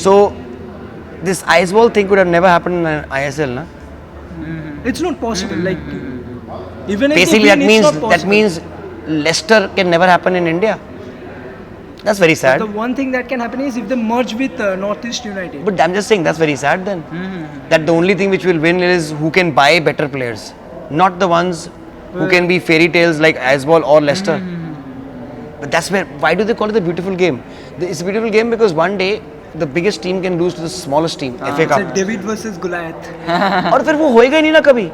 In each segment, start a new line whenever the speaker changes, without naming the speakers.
So this ice ball thing could have never happened in ISL, na?
It's not possible. Like even if
Basically,
they win,
that means Leicester can never happen in India. That's very sad.
The one thing that can happen is if they merge with Northeast United.
But I'm just saying that's very sad then. That the only thing which will win is who can buy better players, not the ones who can be fairy tales like Iceball or Leicester. But that's where, why do they call it the beautiful game? It's a beautiful game because one day the biggest team can lose to the smallest team, FA
It's
Cup.
like David versus Goliath.
और फिर वो होएगा ही नहीं ना कभी.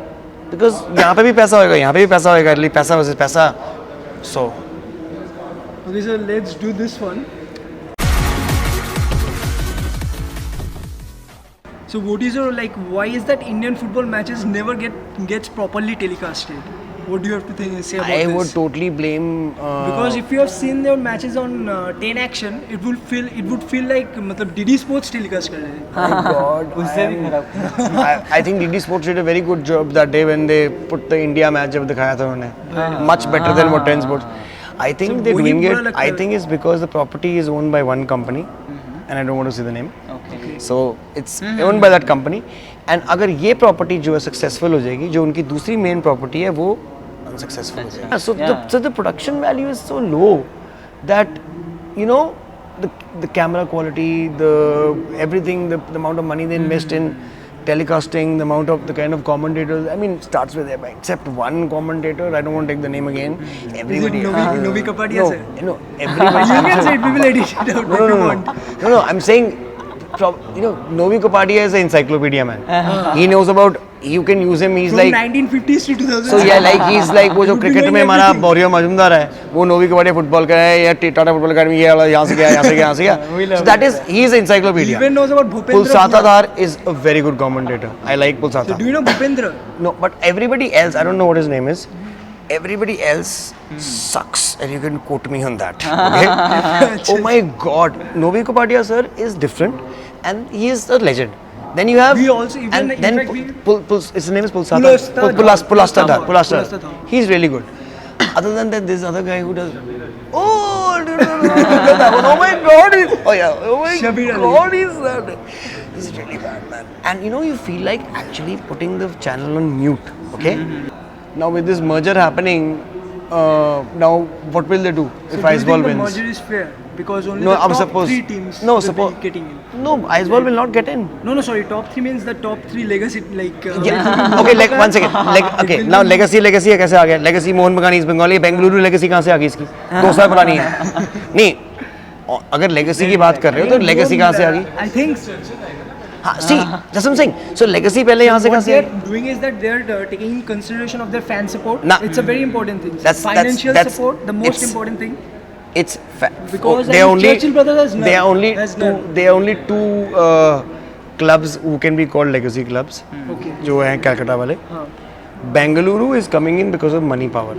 Because यहाँ पे भी पैसा होएगा, यहाँ पे भी पैसा होएगा, इसलिए पैसा versus पैसा. So.
Okay, so let's do this one. So what is your like? Why is that Indian football matches never gets properly telecasted? What do you have to say about this?
I would totally blame.
Because if you have seen their matches on 10 Action, it would feel like मतलब DD Sports telecast कर रहे हैं.
My God, I think DD Sports did a very good job that day when they put the India match जब दिखाया था उन्होंने. Much better than what 10 Sports. I think
So
they're doing
वही
it.
बुरा लगता
I
है.
think it's because the property is owned by one company, and I don't want to say the name.
Okay.
So it's owned by that company. And अगर ये property जो है successful हो जाएगी, जो उनकी दूसरी main property है वो unsuccessful हो जाएगी. So the production value is so low that you know the camera quality, the everything, the amount of money they invest in telecasting, the amount of the kind of commentators. I mean, starts with them. Except one commentator, I don't want to take the name again. Everybody.
Novi Kapadia, sir?
No, everybody.
You can say it, we will edit it out. What you want.
No, I'm saying, Novi Kapadia is an encyclopedia man. He knows about, you can use him, he's
From
like,
1950s to 2000s.
so yeah, like he's like वो जो
Would be
cricket
knowing
में हमारा
everything.
बोरियो मजूमदार है, वो नोवी Kabadia football का है या Tata football academy ये वाला यहाँ से गया, यहाँ से गया, यहाँ से गया. So that is, he is an encyclopedia.
He even knows about Bhupendra.
Pulsatadar is a very good commentator. I like Pulsatadar.
So do you know Bhupendra?
No, but everybody else, I don't know what his name is. Everybody else sucks, and you can quote me on that. Okay? Oh my God, Novi Kapadia sir is different, and he is a legend. Then you have,
We also, even
and
in
then
fact we-
his name is Pulsatadar.
Pulastadar.
Pulastadar. He's really good. Other than that, there's other guy who does. Oh, oh my God! Oh my
Shabir Ali.
God! He's really bad, man. And you feel like actually putting the channel on mute. Okay. Now with this merger happening, now what will they do if
So do you
Iceball
think the
wins?
merger is fair? Because only
No,
the
I'm
top
suppose.
3 teams
No,
will
suppose.
be getting in.
No, Iceball will not get in.
No, sorry. Top 3 means the top 3 legacy, like.
Yeah. Okay, like 1 second. Okay, now legacy है कैसे आ गया? Legacy Mohan बगान east Bengal, ये Bengaluru legacy कहाँ से आ गई इसकी? 2 साल पुरानी है. नहीं, अगर लेगेसी की बात कर रहे हो तो लेगेसी कहाँ से आ गई?
I think so.
हाँ, see, just I'm saying. So legacy पहले यहाँ से कहाँ
What
से
they're
I?
doing is that they're taking in consideration of their fan support.
Nah.
It's a very important thing.
That's-
Financial
that's-
support, the most
it's-
important thing.
It's
Because
they are only
Churchill Brothers has none.
they are only
Has
two
none.
they are only two clubs who can be called legacy clubs.
Okay.
जो हैं कलकत्ता वाले.
हाँ.
Bengaluru is coming in because of money power.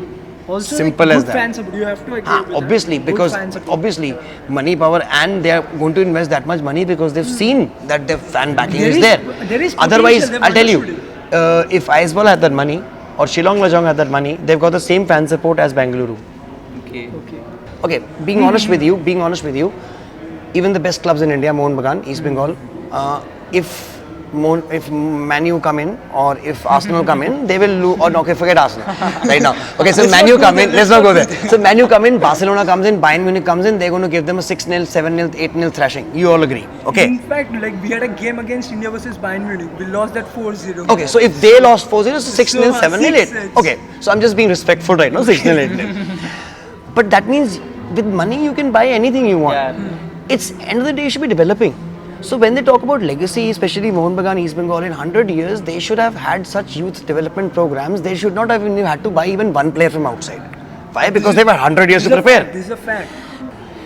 Also,
Simple
like,
as
good
that.
fan support. You have to agree with that.
Obviously,
Good
because
fan support.
obviously money power, and they are going to invest that much money because they've seen that their fan backing
There
is
is-
there.
there is
Otherwise,
potential,
I'll tell you,
they've
if Iceball had that money or Shillong Lajong had that money, they've got the same fan support as Bengaluru.
Okay.
Okay.
Okay, being honest with you, even the best clubs in India, Mohun Bagan, East Bengal, if Man U come in or if Arsenal come in, they will lose. Or no, okay, forget Arsenal right now. Okay, so Man U come in. Let's not go there. So Man U come in, Barcelona comes in, Bayern Munich comes in. They're going to give them a 6-0, 7-0, 8-0 thrashing. You all agree? Okay.
In fact, like we had a game against India versus Bayern Munich. We lost that 4-0.
Okay, so if they lost 4-0, so 6-0,
So,
7-0, 8.
6-0.
Okay, so I'm just being respectful right now, 6-0, 8-0. But that means with money you can buy anything you want.
Yeah.
It's end of the day you should be developing. So when they talk about legacy, especially Mohun Bagan, East Bengal, in 100 years, they should have had such youth development programs. They should not have even had to buy even one player from outside. Why? Because they were 100 years to
This is a
prepare.
fact. This is a fact.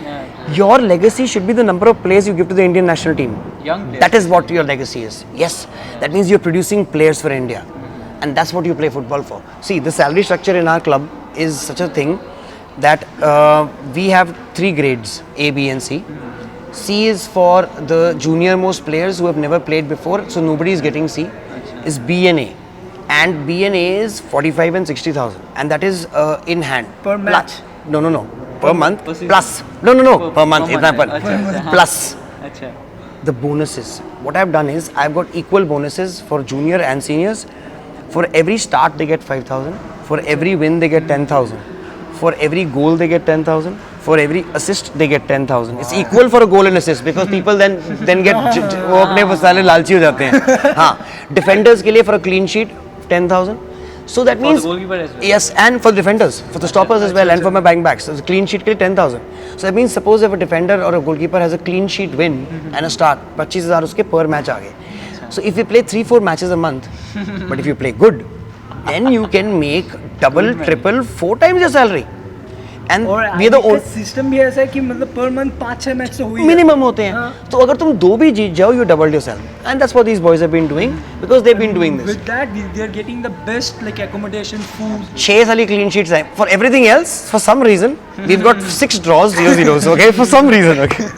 Yeah.
Your legacy should be the number of players you give to the Indian national team.
Young players.
That is what your legacy is. Yes, that means you're producing players for India. And that's what you play football for. See, the salary structure in our club is such a thing that we have 3 grades, A, B and C. C is for the junior most players who have never played before, so nobody is getting C. Is B and A. And B and A is 45 and 60,000. And that is in hand.
Per match?
No. Per month
per season?
plus. No. Per month.
Per
Itna
month.
per.
Acha.
Plus.
अच्छा.
the bonuses. What I've done is I've got equal bonuses for junior and seniors. For every start they get 5,000. For every win they get 10,000. For every goal they get 10,000. For every assist they get 10,000. It's equal for a goal and assist because people then get वो अपने वो साले लालची हो जाते हैं. हाँ, defenders के लिए for a clean sheet 10,000. So that means
goalkeeper as well.
yes, and for the defenders, for the stoppers as well, and for my bang backs. So the clean sheet के लिए 10,000. So that means suppose if a defender or a goalkeeper has a clean sheet win and a start, 25,000 उसके per match आ गए. So if you play 3-4 matches a month, but if you play good, then you can make double, triple, 4 times your salary. And
और
we are the only
system भी ऐसा है कि मतलब per month 5-6 match तो हुई है.
मिनिमम होते हैं. तो अगर तुम 2 भी जीत जाओ, you doubled your salary. And that's what these boys have been doing because they've been doing this.
With that, they are getting the best like accommodation, food.
6 साली clean sheets हैं. For everything else, for some reason, we've got 6 draws, 0-0s. Okay, for some reason. Okay.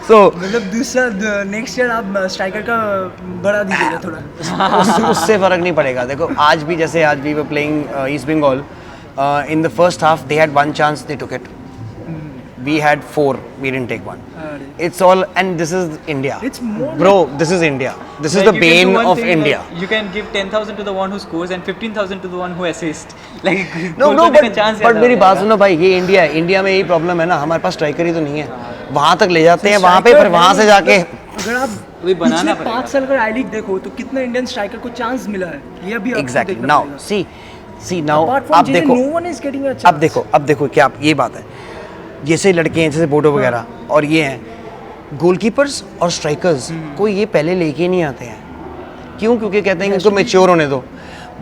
So
मतलब दूसरा next year आप striker का बढ़ा दीजिएगा थोड़ा.
उससे फर्क नहीं पड़ेगा. देखो आज भी जैसे आज we were playing East Bengal. In the first half, they had 1 chance, they took it. We had 4, we didn't take 1. It's all, and this is India.
It's more
Bro, this is India. This is
Like,
the
you can do
bane
one
of
thing,
India.
like, you can give 10,000 to the one who scores and 15,000 to the one who assists. Like
No,
goal
no,
करने का chance
but
ज़्यादा
मेरी
हो
बात
जाएगा.
सुनो भाई, ये इंडिया है. इंडिया में यही प्रॉब्लम है ना, हमारे पास स्ट्राइकर ही तो नहीं है. वहाँ तक ले जाते हैं, वहाँ पे फिर वहाँ से जाके
अगर आप
वही बनाना
पिछले
पड़ेगा.
5 साल का आई लीग देखो तो कितना इंडियन स्ट्राइकर को चांस मिला है. ये भी आपको
एग्जैक्टली.
देखना
नाउ
पड़ेगा.
सी नाउ
Apart from
आप
JJ,
देखो,
no one is getting a chance.
अब देखो क्या ये बात है. जैसे लड़के हैं जैसे बोडो वगैरह और ये हैं गोलकीपर्स और स्ट्राइकर्स कोई ये पहले लेके नहीं आते हैं. क्यों? क्योंकि कहते हैं कि इनको मैच्योर होने दो.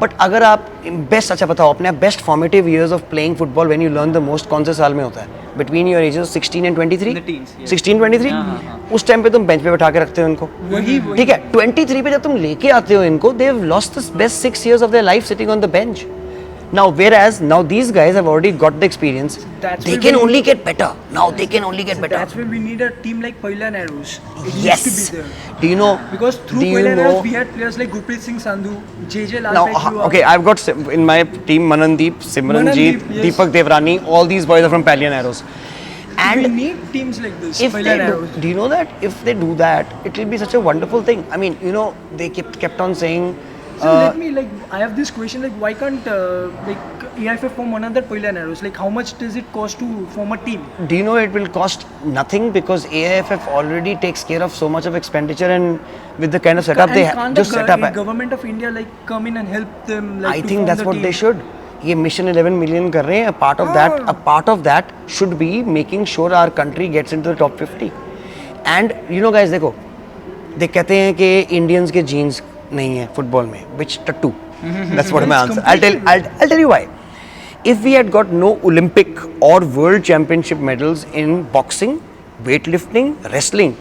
बट अगर आप बेस्ट, अच्छा बताओ अपने best formative years of playing football when you learn the most कौन से साल में होता है? Between your ages 16 and 23.
In the teens, yes.
16-23. उस टाइम पे तुम बेंच पे बैठा के रखते हो इनको.
वही
ठीक है. 23 पे जब तुम लेके आते हो इनको, they have lost the best 6 years of their life sitting on the bench. Now, whereas now these guys have already got the experience,
That's
they
why
can
we-
only get better. Now they can only get better.
That's why we need a team like Pailan Arrows. It
Yes.
needs to be there.
Do you know?
Because through
do you
Pailan
know?
Arrows we had players like Gurpreet Singh Sandhu, JJ
Now,
Lalbek.
okay, I've got in my team Manandeep, Simranjeet,
Manandeep, yes.
Deepak Devrani. All these boys are from Palian Arrows.
we
And
need teams like this.
if they
Pailan
do,
Arrows.
do you know that if they do that, it will be such a wonderful thing. I mean, you know, they kept on saying.
So let me like I have this question like why can't like AIFF form another Pailan Arrows? Like how much does it cost to form a team?
Do you know it will cost nothing because AIFF already takes care of so much of expenditure and with the kind of setup
And
they
can't
just
the
set up.
government of India like come in and help them? Like
I
to
think
form
that's
the
what
team?
they should. ये mission 11 million कर रहे हैं. A part of that should be making sure our country gets into the top 50. And you know guys देखो, they कहते हैं कि Indians के genes नहीं है फुटबॉल में, which tattoo. That's what my answer. I'll tell you why. If we had got no Olympic or World Championship medals in boxing, weightlifting, wrestling,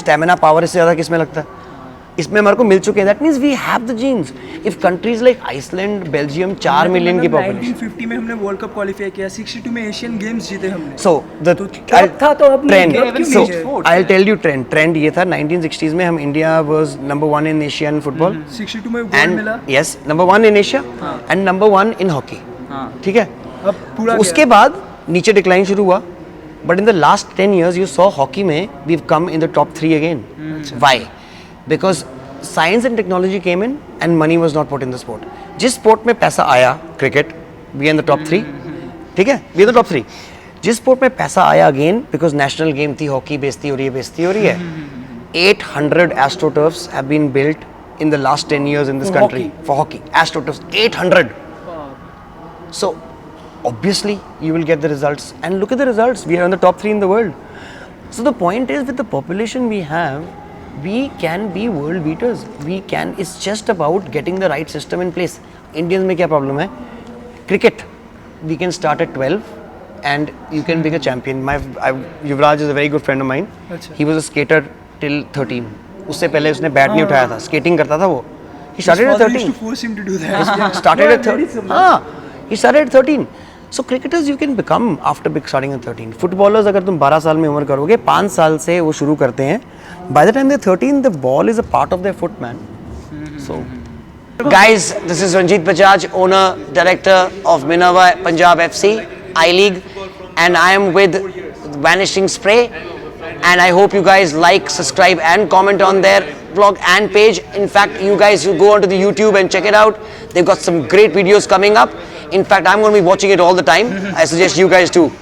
stamina power इससे ज़्यादा किस में लगता है? इसमें हमारे को मिल चुके हैं. That means we have the genes. If countries like Iceland, Belgium 4 million की population.
1950 में हमने वर्ल्ड कप क्वालिफाई किया, 62 में एशियन गेम्स जीते हमने.
So the
तब था तो अब नहीं,
trend.
अब क्यों
So
नहीं है?
I'll tell you trend. Trend ये था 1960s में हम India was number 1 in Asian football
62 में गोल्ड
and
मिला.
yes number 1 in Asia and number 1 in hockey.
हाँ.
ठीक है.
अब पूरा
उसके बाद नीचे डिक्लाइन शुरू हुआ. But in the last 10 years you saw hockey में we've come in the top 3 again. Why? Because science and technology came in and money was not put in the sport. जिस sport में पैसा आया, cricket, we are in the top 3. ठीक है? We are in the top 3. जिस sport में पैसा आया again because national game थी, hockey बेचती हो रही है. 800 AstroTurfs have been built in the last 10 years in this
For
country
hockey.
for hockey. AstroTurfs 800. So obviously you will get the results, and look at the results. We are in the top 3 in the world. So the point is, with the population we have, we can be world beaters. We can. It's just about getting the right system in place. Indians में क्या problem है? Cricket. We can start at 12 and you can become a champion. Yuvraj is a very good friend of mine.
अच्छा.
He was a skater till 13. उससे पहले उसने bat नहीं उठाया था. Skating करता था वो. He started at
Father used
13.
to force him to do that.
Started
No,
at
I'm very
13.
similar.
हाँ, he started at 13. So cricketers you can become after starting at 13. Footballers अगर तुम 12 साल में उम्र करोगे, 5 साल से वो शुरू करते हैं. By the time they're 13, the ball is a part of their foot, man. So, guys, this is Ranjit Bajaj, owner, director of Minerva Punjab FC, I-League, and I am with Vanishing Spray. And I hope you guys like, subscribe and comment on their vlog and page. In fact, you guys should go onto the YouTube and check it out. They've got some great videos coming up. In fact, I'm going to be watching it all the time. I suggest you guys too.